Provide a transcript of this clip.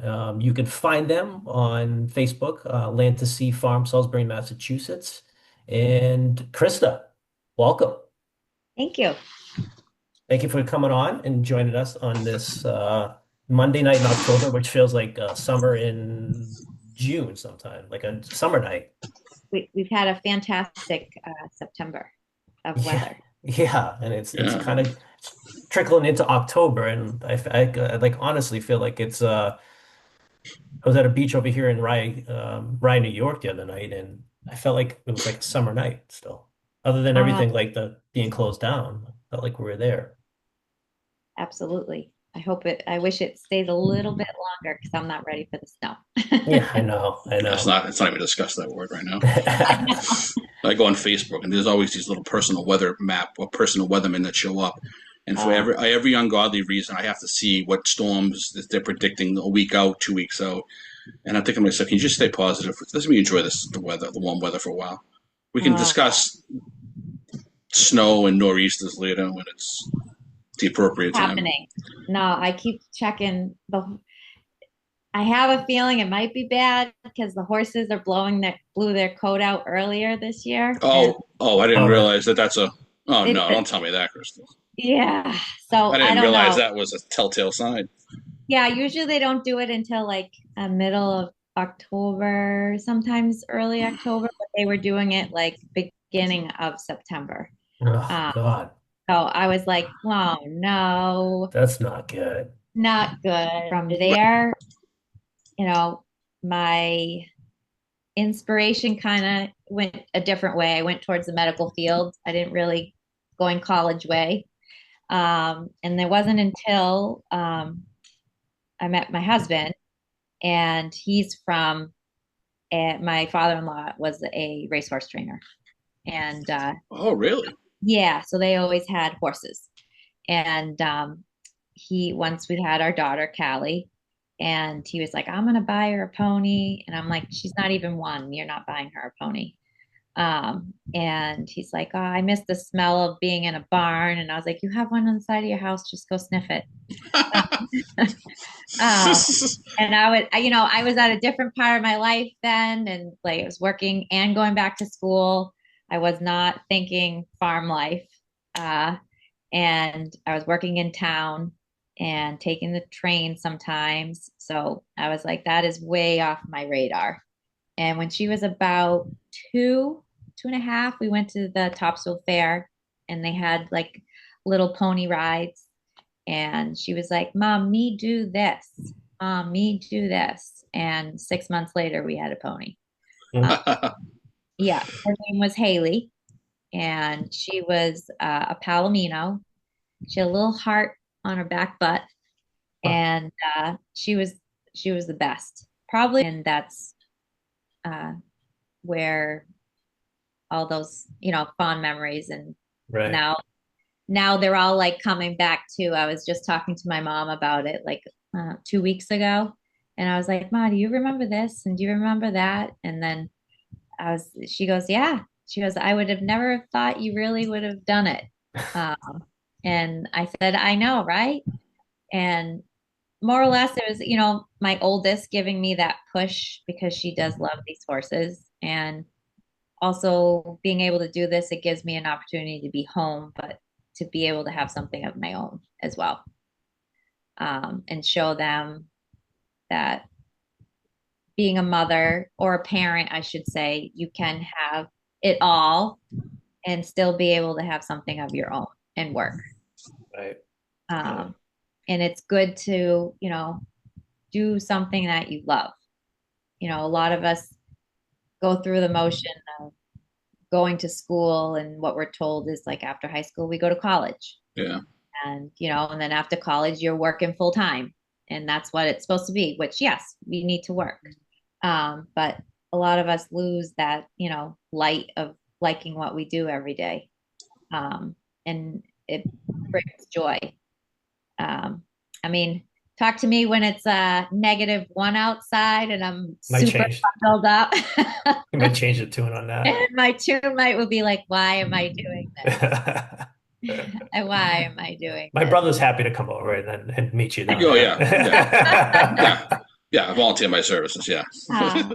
You can find them on Facebook, Land to Sea Farm, Salisbury, Massachusetts. And Krista, welcome. Thank you. Thank you for coming on and joining us on this Monday night in October, which feels like summer in June sometime, like a summer night. We've had a fantastic September of Yeah, weather. yeah, and it's Yeah. kind of trickling into October, and I like honestly feel like it's I was at a beach over here in Rye, New York the other night, and I felt like it was like a summer night still. Other than Uh, everything like the being closed down, I felt like we were there. Absolutely. I wish it stays a little bit longer because I'm not ready for the snow. Yeah, I know, I It's know. not. It's not even discussed that word right now. I go on Facebook and there's always these little personal weather map or personal weathermen that show up. And for Uh, every ungodly reason, I have to see what storms that they're predicting a week out, 2 weeks out. And I'm thinking to myself, can you just stay positive? Let me enjoy the weather, the warm weather for a while. We can uh, discuss snow and nor'easters later when it's the appropriate time. Happening. No, I keep checking the. I have a feeling it might be bad because the horses are blowing their blew their coat out earlier this year, and I didn't All right. realize that that's a. Oh it, no! Don't tell me that, Crystal. yeah. So I I didn't don't realize know. that was a telltale sign. Yeah, usually they don't do it until like middle of October, sometimes early October, but they were doing it like beginning of September. Oh Um, God, so I was like, oh no, that's not good. not good. From there, you know, my inspiration kind of went a different way. I went towards the medical field. I didn't really going college way. And there wasn't until I met my husband, and he's from my father-in-law was a racehorse trainer, and Oh, really? yeah, so they always had horses. And he once we had our daughter Callie, and he was like, "I'm gonna buy her a pony," and I'm like, "She's not even one. You're not buying her a pony." And he's like, "Oh, I miss the smell of being in a barn," and I was like, "You have one on the side of your house. Just go sniff it." Um, and I was at a different part of my life then, and like I was working and going back to school. I was not thinking farm life. Uh, and I was working in town and taking the train sometimes. So I was like, that is way off my radar. And when she was about two and a half, we went to the Topsfield Fair, and they had like little pony rides. And she was like, Mom, me do this. Mom, me do this. And 6 months later, we had a pony. Uh, yeah, her name was Haley, and she was a Palomino. She had a little heart on her back butt, and she was the best, probably. And that's uh, where all those fond memories, and Right. now now they're all like coming back too. I was just talking to my mom about it like 2 weeks ago, and I was like, Ma, do you remember this, and do you remember that? And then she goes, yeah. She goes, I would have never thought you really would have done it. um, and I said, I know, right? And more or less it was my oldest giving me that push because she does love these horses, and also being able to do this, it gives me an opportunity to be home, but to be able to have something of my own as well, and show them that being a mother or a parent, I should say, you can have it all and still be able to have something of your own and work. Right. Right. um, and it's good to do something that you love. A lot of us go through the motion of going to school, and what we're told is like after high school we go to college, Yeah. and then after college you're working full time, and that's what it's supposed to be, which yes, we need to work. But a lot of us lose that light of liking what we do every day, and it brings joy. um, I mean, talk to me when it's -1 outside and I'm Might super change. bundled up. You might change the tune on And that. my roommate would be like, why am I doing this? And why am I doing My this? brother's happy to come over and meet you down Oh there. yeah, yeah, yeah. Yeah, I volunteer my services. Yeah. Ah,